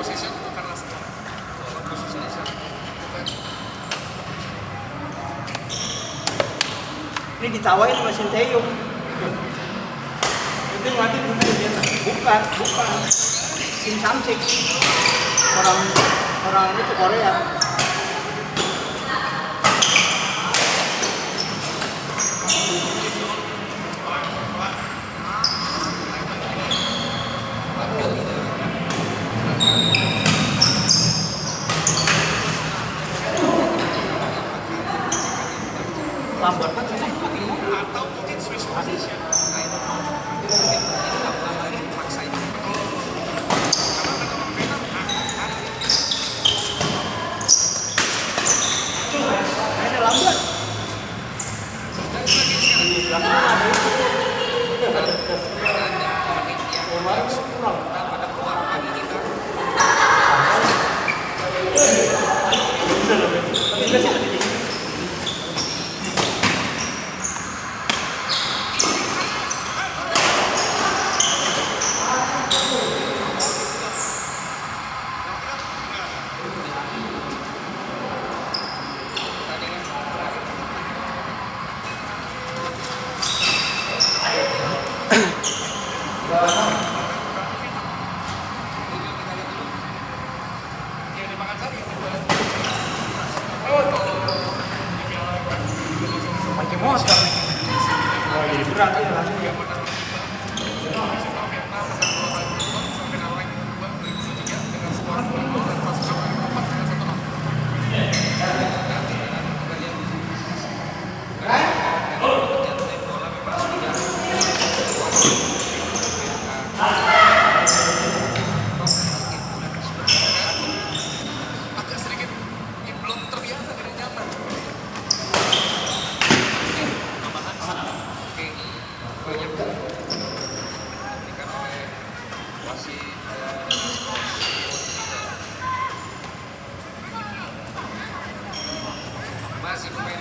Ini ditawain sama Sinteyong. Itu mati bukan Kim Samsik, orang itu Korea. Lambat kan sih? Atau mungkin Swiss position. Ini lambat. Pakai motor. Oh, jadi berat ya langsung ya. Masih pemain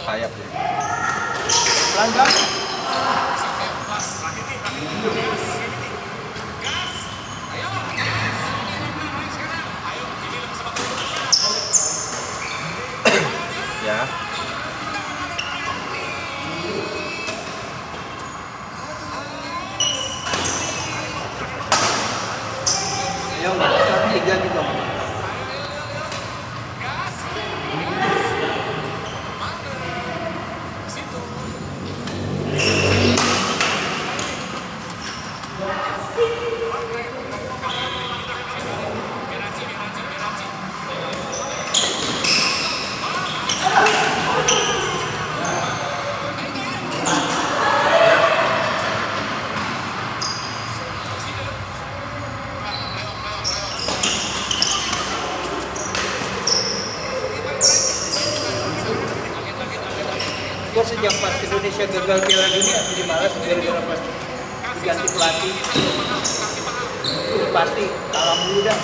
sayap. Pelanggan. Ya. Ayo, 3 gitu. Grazie. Gua sejak pas Indonesia gagal Piala Dunia jadi malas gara-gara pas diganti pelatih. Udah pasti kalah mulu dah.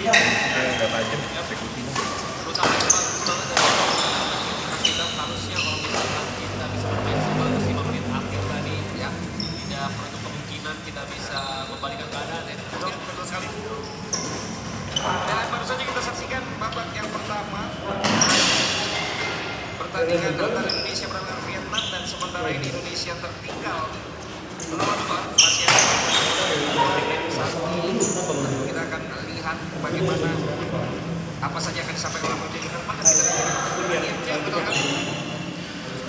Udah tajam eksekusinya. Kita harusnya kalau misalkan kita bisa bermain sebagus 5 menit akhir tadi ya, tidak menutup kemungkinan kita bisa membalikkan keadaan ya. Betul sekali. Dan baru saja kita saksikan babak yang pertama pertandingan antara Indonesia melawan Vietnam, dan sementara ini Indonesia tertinggal 0-2 masih ada satu. Kita akan lihat bagaimana apa saja akan disampaikan oleh Coach Junior pada kita betul kan?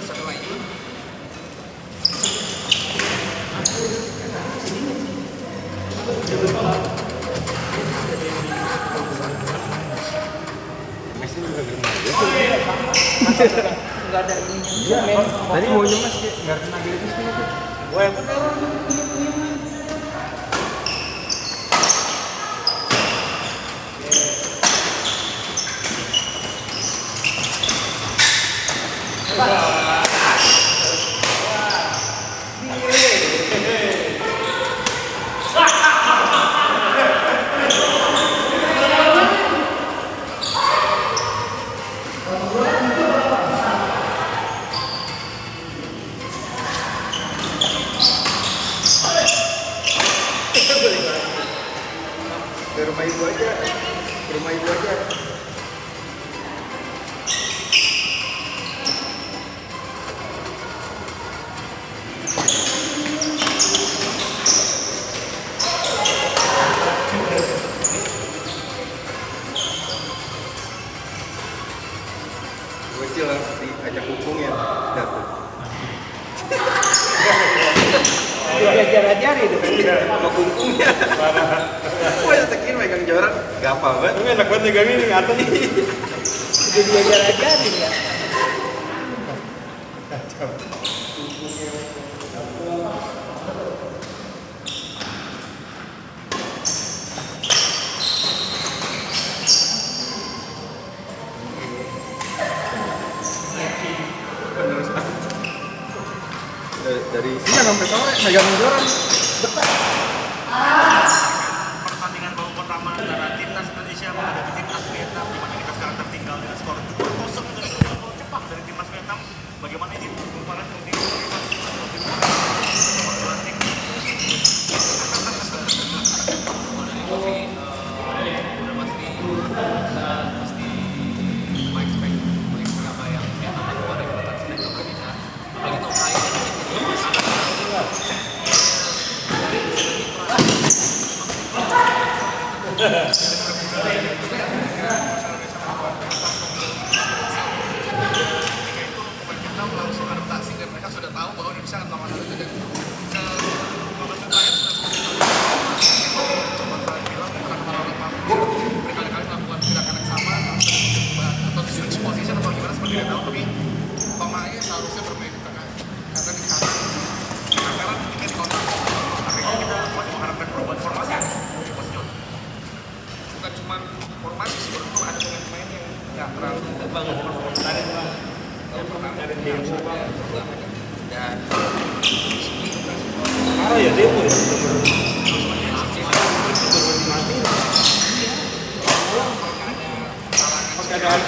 Setelah itu Messi juga kena aja. Enggak ada ininya. Iya, tadi mau nyemes nggak kena gitu sih. Gua yang bener. Ke rumah ibu aja. Ke rumah ibu aja. Bocil harus diajak hukum ya. Diajar-ajari itu. Sama kumpungnya. Wah, ya tekin megang joran. Gampang banget. Ini enak banget megang ini ngatain. Udah diajar-ajarin ya. Dari siang sampai sore megang joran. pertandingan babak pertama antara timnas Indonesia menghadapi timnas Vietnam, di mana kita sekarang tertinggal dengan skor 2-0 dengan gol cepat dari timnas Vietnam. Bagaimana ini merupakan langsung adaptasi dan mereka sudah tahu bahwa Indonesia akan melawan itu, dan berkali-kali melakukan gerakan yang sama atau switch position atau gimana seperti tidak tahu, tapi pemainnya seharusnya bermain di tengah karena di kanan ketika di kontak akhirnya kita masih mengharapkan perubahan formasi bukan cuma formasi sih, untuk ada pemain-pemain yang nggak terlalu bangun dan Ya demo ya. Keadaan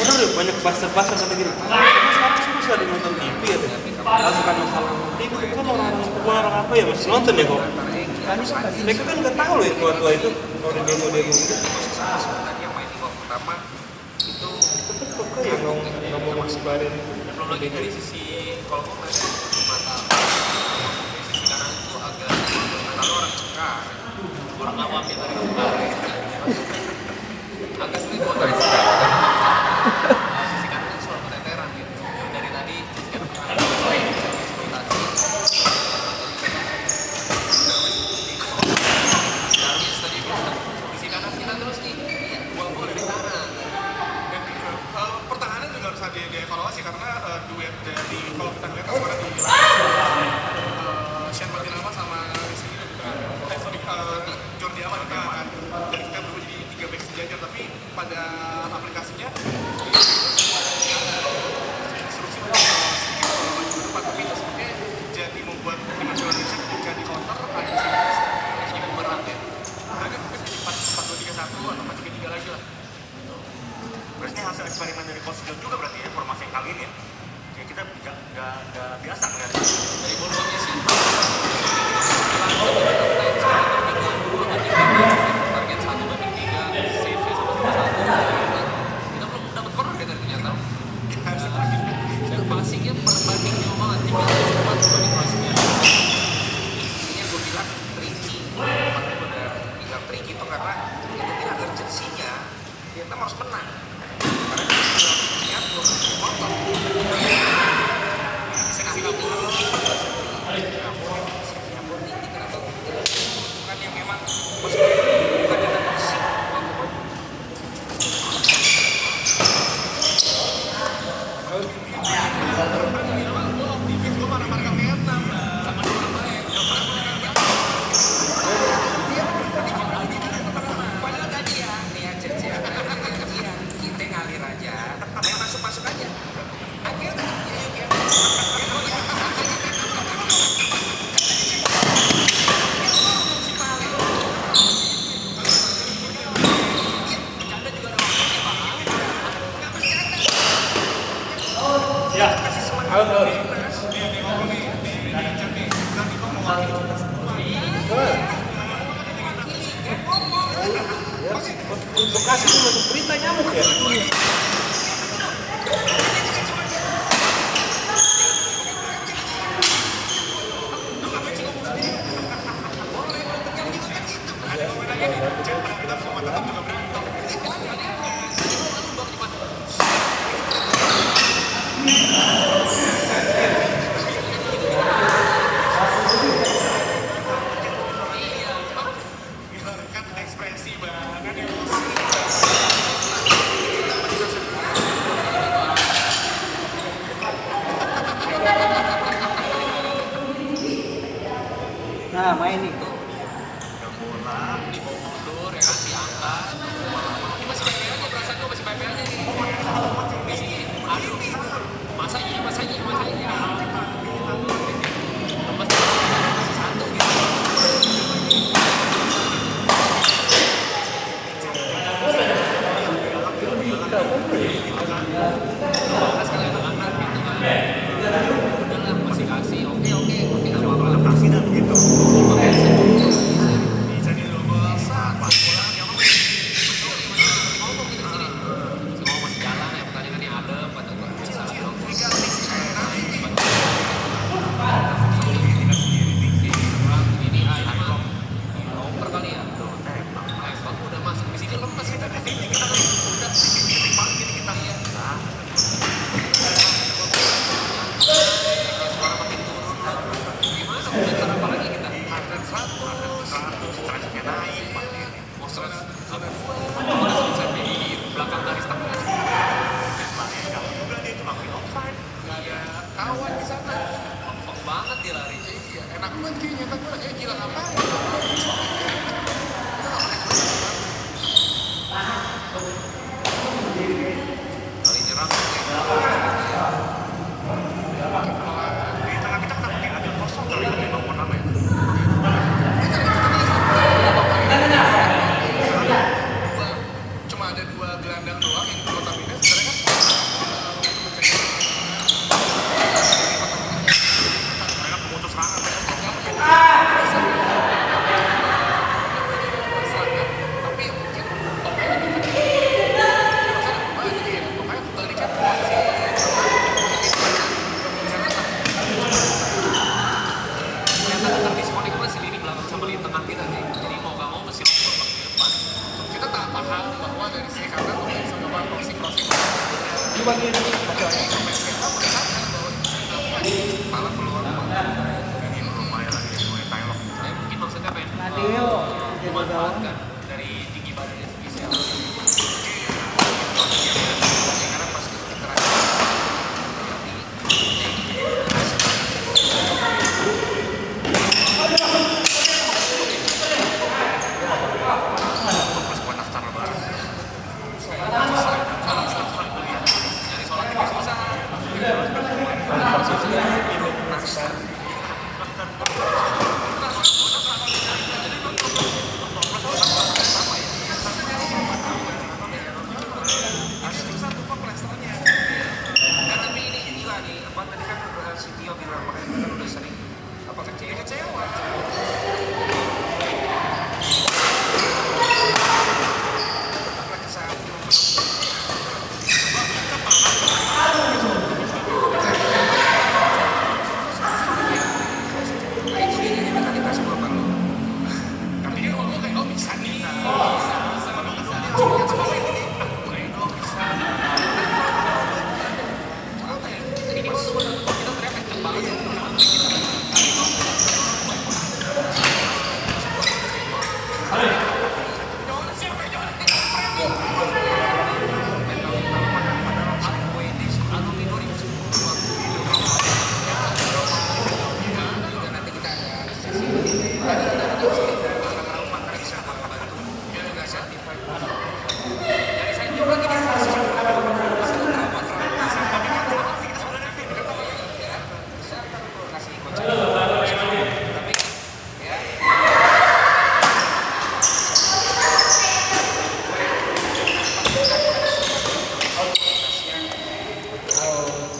udah banyak bahasa kata gini. Sekarang susah di nonton TV ya. Langsung kan masalah TV itu kan orang apa ya masih nonton ya kok. Mereka kan nggak tahu loh ya tua-tua itu kalau demo gitu. pertama itu Tetep kok ya nggak mau ngesebarin. Belum lagi dari sisi kalau gue melihat mata dari sisi kanan itu agak kalau orang cekar orang awam ya dari Cekar agak sulit buat dari Dari Cekar. Cekar. Sisi kanan itu soal keteteran gitu. Dari tadi sisi kanan eksploitasi. Darwis tadi bilang sisi kanan kita terus nih buang bola dari kanan. dan pertahanan juga harus ada dievaluasi karena duet dari kalau kita lihat sekarang di Sean Martinelli sama Jordi Alba juga kan dari kita berubah jadi 3 back sejajar tapi pada aplikasinya instruksi sedikit maju ke depan tapi itu sebenarnya jadi membuat tim nasional Indonesia ketika di counter ada Cukup berat ya. ada mungkin jadi 4-2-3-1 atau 4-3-3 lagi lah. Berarti hasil eksperimen dari Coach John juga berarti ya formasi yang kali ini ya. Ya kita nggak biasa melihat. Dari bolanya sih target 1-3 save sama-sama 1 kita belum dapat corner ya ternyata passingnya berbanding jauh banget 3-4 berbanding crossnya. Ini yang gue bilang tricky tempat gue udah bilang tricky itu karena itu tidak urgensinya Vietnam harus menang karena kita sudah lihat belum motor Singapura tinggi kenapa bukan yang memang bukan yang fisik gue marah-marah ke Vietnam sama dua baik padahal tadi ya nih ya Cece iya kita ngalir aja yang masuk-masuk aja akhirnya tadi ya Bekasi itu masuk berita nyamuk ya. kan ekspresi banget ya Nah, main nih. mundur ya kan diangkat ini masih baik aja perasaan gue masih baik aja nih di sini aduh masa iya lepas masih satu gitu kalau sekali anak-anak gitu kan udahlah masih kasih oke nggak apa-apa Adaptasi dan begitu. bisa di double saat pas bola yang ngomong gitu di sini semua masih jalan ya pertandingannya ada pada gue salah dong ini ayam nomor kali ya Xbox udah masuk di sini lemas kita di sini kita udah kita ya suara makin turun gimana mau bicara apa lagi kita harga 100 Transfernya naik pasti. mau 100 udah selesai di belakang garis tengah Kalau juga dia cuma main offside. nggak ada kawan di sana lempeng banget dia lari iya enak banget kayaknya nyetak gue gila ngapain kali nyerang Di tengah kita kenapa kayak ada kosong kali ya bangun apa ya? paham bahwa dari segi kanan untuk bisa melakukan crossing Itu bagian masalahnya. malah keluar Ini lumayan lagi mulai Thailand. mungkin maksudnya apa ya? Nadeo jadi gawang. Memanfaatkan dari tinggi badannya spesial karena pas interaksi Terus buat daftar lebaran. dari sholat itu susah susah tuh kok plasternya. Kan tapi ini gila nih, apa tadi kan si Tio bilang makanya kita udah sering apa kecewa. Apalagi saat kayak gini nih mentalitas gua Bang. Tapi dia ngomong kayak oh bisa nih.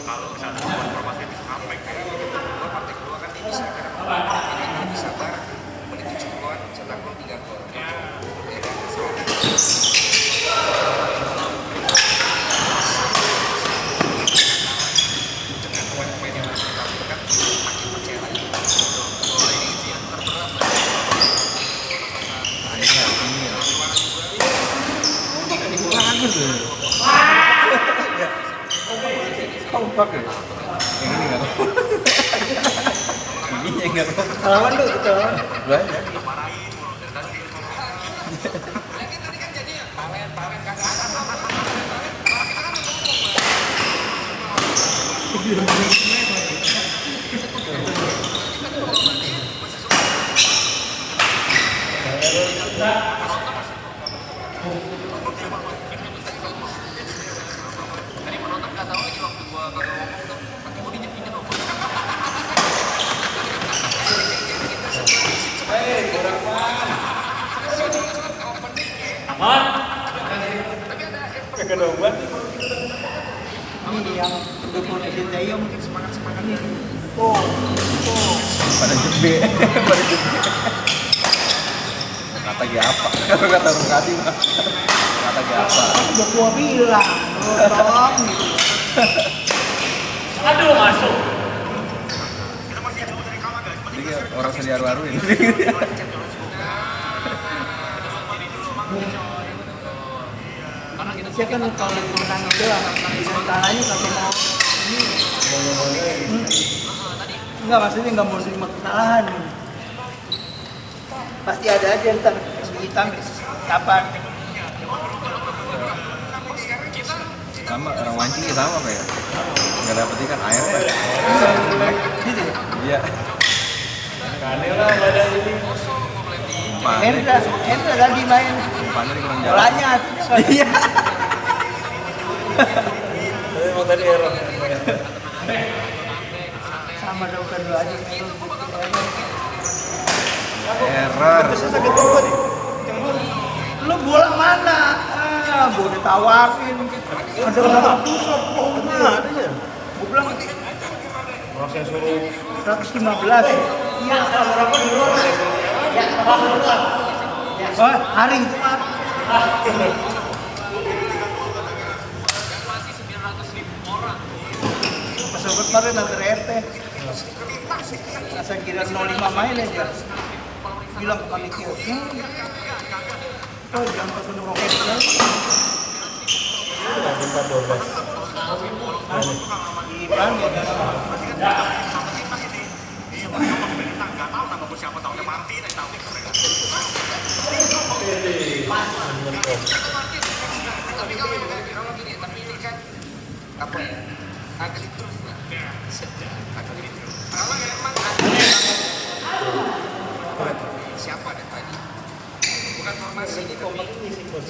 Kalau misalnya informasi bisa sampai kayak Partai kedua kan dia bisa karena bisa bar menit 70-an cetak gol 3 gol. Ya kan sekarang dengan pemain-pemain yang kita kan makin percaya lagi. Oh ini yang terberat lah. Kompak ya? Yang ini nggak kompak. Ini yang nggak kompak. Lawan lu itu. Banyak. dimarahin mulu dari tadi. Lagi tadi kan jadinya pawen kagak ada. tadi penonton nggak tahu lagi waktu gua kagak ngomong tuh kaki gua diinjek-injek loh Ini yang pendukung Sinteyong mungkin semangat ini. Oh. Pada jebe. Pada jebe. Kata gak apa? Kalau kata Bekasi mah. Kata gak apa? Udah gua bilang, tolong gitu. Jadi orang sedia baruin. Saya kan kalau menang itu lah, kalahnya kagak mau ini. Enggak, maksudnya nggak mau terima kesalahan. Pasti ada aja ntar hitam kapan. Sama orang mancing ya sama kayak. Nggak dapet ikan air pak. Iya. Hendra tadi main Umpannya kurang jalan. bolanya. Iya. Emang tadi error. Sama dokter dulu aja. Error. Terus sakit juga nih. Lu bola mana? Ah, gua udah tawarin. Ada orang tusuk, ada ya. Gua bilang Orang saya suruh 115. Iya, kalau berapa di luar? Ya, oh, hari itu Pak. Pas kemarin antar RT. Saya kira 05 main aja. Bilang ke panitia, oh jangan pasang roket ya. Ipan ya kan. Pasti kan sama timnas ini. Iya, Pak. Kalau kita nggak tahu nama siapa tahu Martin, tahu mereka. Tapi kalau gini, tapi ini kan apa ya? Agak terus lah. Agak terus. Kalau memang siapa ada tadi? Bukan formasi ini, tapi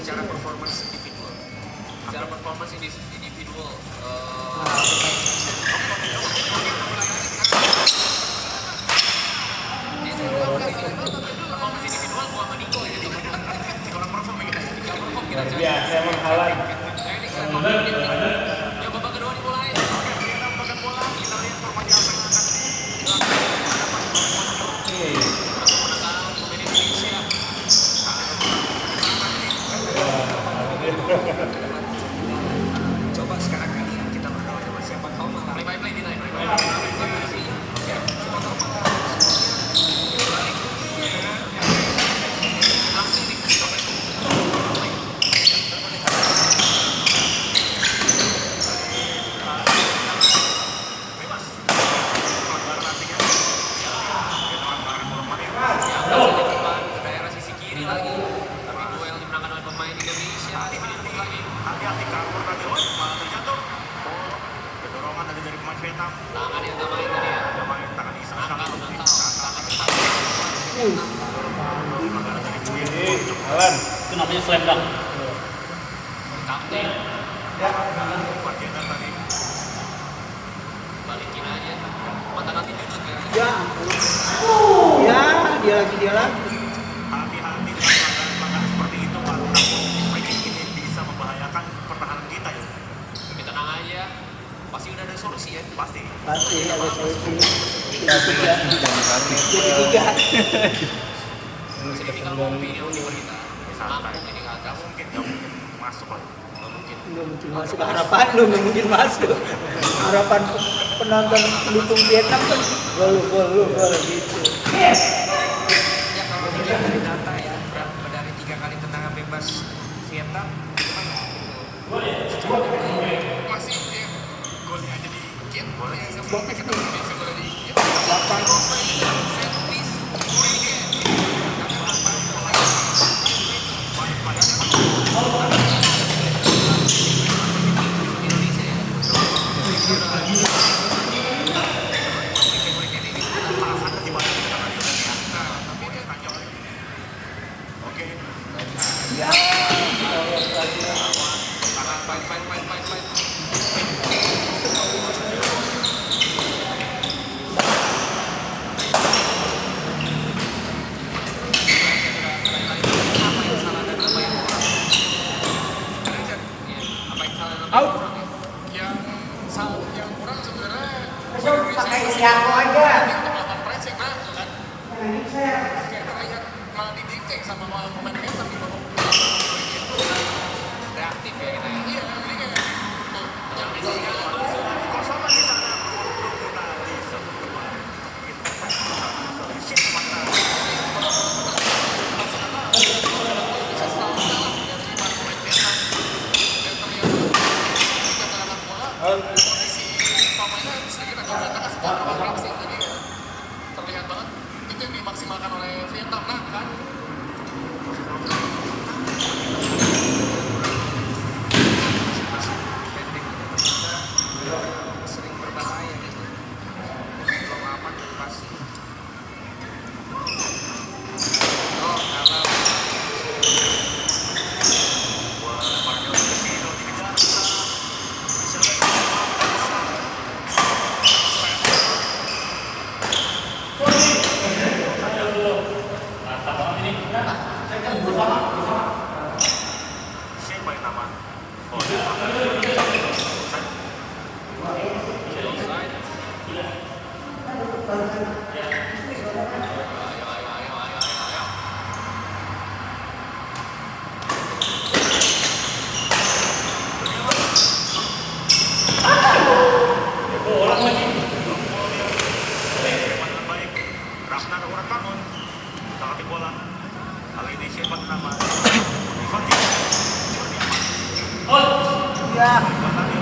secara performance individual. Secara performance individual. Performance individual gua sama Niko ya. Kalau perform kita Biasa emang halan. Ya babak kedua dimulai. Oke, kita pegang bola, kita lihat formasi apa yang akan Pemain Indonesia. Coba sekarang kalian kita berdoa sama siapa tahu malah play di lain. Daerah sisi kiri lagi. Tapi duel dimenangkan oleh pemain Indonesia. hati-hati kabur tadi, malah terjatuh. Oh, dorongan tadi dari pemain Vietnam. Tangan yang tak main tadi ya. Dia main tangan iseng sekali. Halan. Itu namanya slam dunk. Kapten Martinez tadi. balikin aja. Mata nanti judul ya. Ya. Ya, dia lagi. Hati-hati dengan pelanggaran seperti itu, Pak. Karena posisi free kick ini bisa membahayakan pertahanan kita ya. Tapi tenang aja. Pasti udah ada solusi ya. Pasti. Pasti ada solusi. Tiga. Jadi tiga. Jadi tinggal ngopi nih sama kita. Santai. Lampung ini kagak. Gak mungkin masuk lah. Nggak mungkin. Nggak mungkin masuk, harapan lu nggak mungkin masuk. Harapan penonton pendukung Vietnam kan gol gitu. Ya kalau dilihat dari data ya, dari 3 kali tendangan bebas Vietnam, masih ya, golnya aja dikit, golnya sampai ketemu biasa golnya dikit. Indonesia ya. Oke. Fight. Apa yang salah dan apa yang kurang? Iya, apa yang salah dan apa yang kurang ya? Yang kurang sebenarnya pakai siapa aja. Yang melakukan pressing nah, kan? Kayak terlihat malah didikte sama pemain Vietnam di babak reaktif ya kita ya. Iya, jadi kayak tuh jangan segala Kosongan di sana untuk tadi semua kita sama-sama shit mata. bisa selalu salah dari pemain Vietnam dan terlihat ketika terhadap bola posisi pemainnya sedikit agak berantakan setelah pressing tadi terlihat banget itu yang dimaksimalkan oleh Vietnam nah kan sering berbahaya gitu kalau aman pasti oh kalau Siapa yang nama? Oh, dengan baik. Rafnan orang bangun. Takati bola. Kali ini siapa nama? Ivan. Ya. Tadi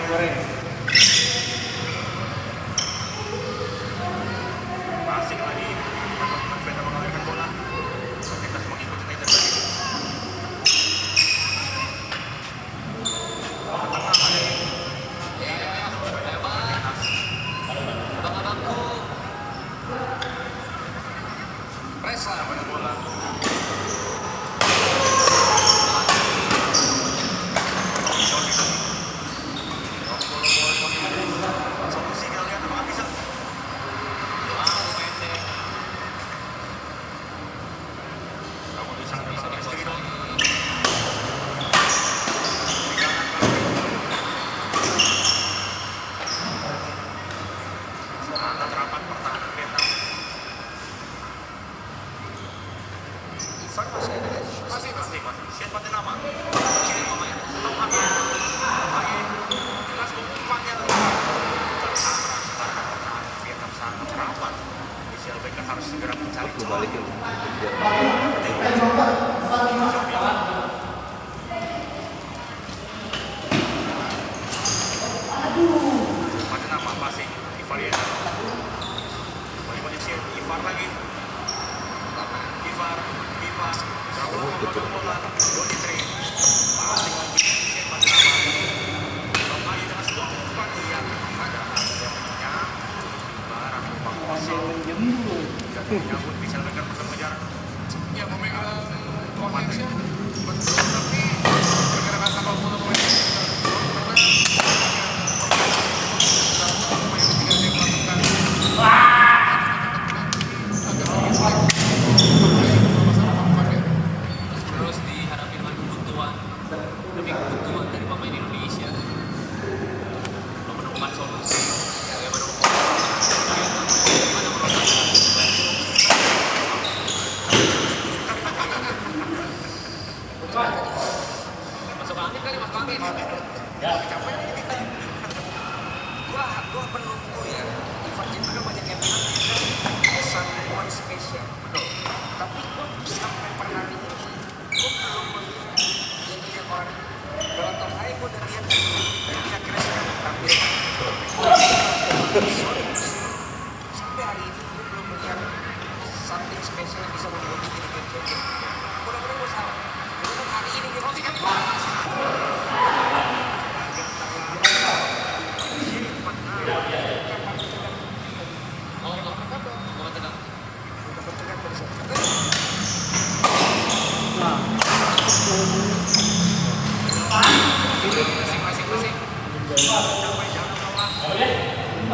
Goreng. Asik lagi. Vietnam mengalirkan bola. Kita semua ikuti Thailand lagi. Tengah lagi. Abang-abangku Presla pada bola. Solusi kita lihat apakah bisa. Kamu bisa bertahan sendiri dong. Sangat rapat pertahanan Vietnam. Ivan masih ada guys. Masih. Siapa nama? Kiri pemain. Apanya? Jelas umpannya terarah sekarang pertahanan Vietnam sangat rapat. Michelle Baker harus segera mencari Aku celah. balikin. Pada nama passing Ivariana. Balik-balik Ivar lagi. Ivar. Terawal mempegang bola. Donitri. Passing lagi. Pada nama. Kembali dengan sebuah umpan yang ada hasilnya. Barang umpan kosong. Dan menyambut Michelle Baker mengejar. Ya memegang connection betul, tapi pergerakan kapal bola pemain karena terus dihadapi dengan kebutuhan dari pemain Indonesia belum menemukan solusi ya masuk angin kali masuk angin Gua menunggu ya. Ivan itu kan banyak yang bilang someone spesial, betul. Tapi gua sampai per hari ini gua belum melihat yang lihat orang berontak aja. Gua udah lihat dan dia akhirnya sekarang tampil. Sampai hari ini gua belum melihat something spesial yang bisa membuat dia jadi game changer. Mudah-mudahan gua salah. Mudah-mudahan hari ini dia pasti kan masing-masing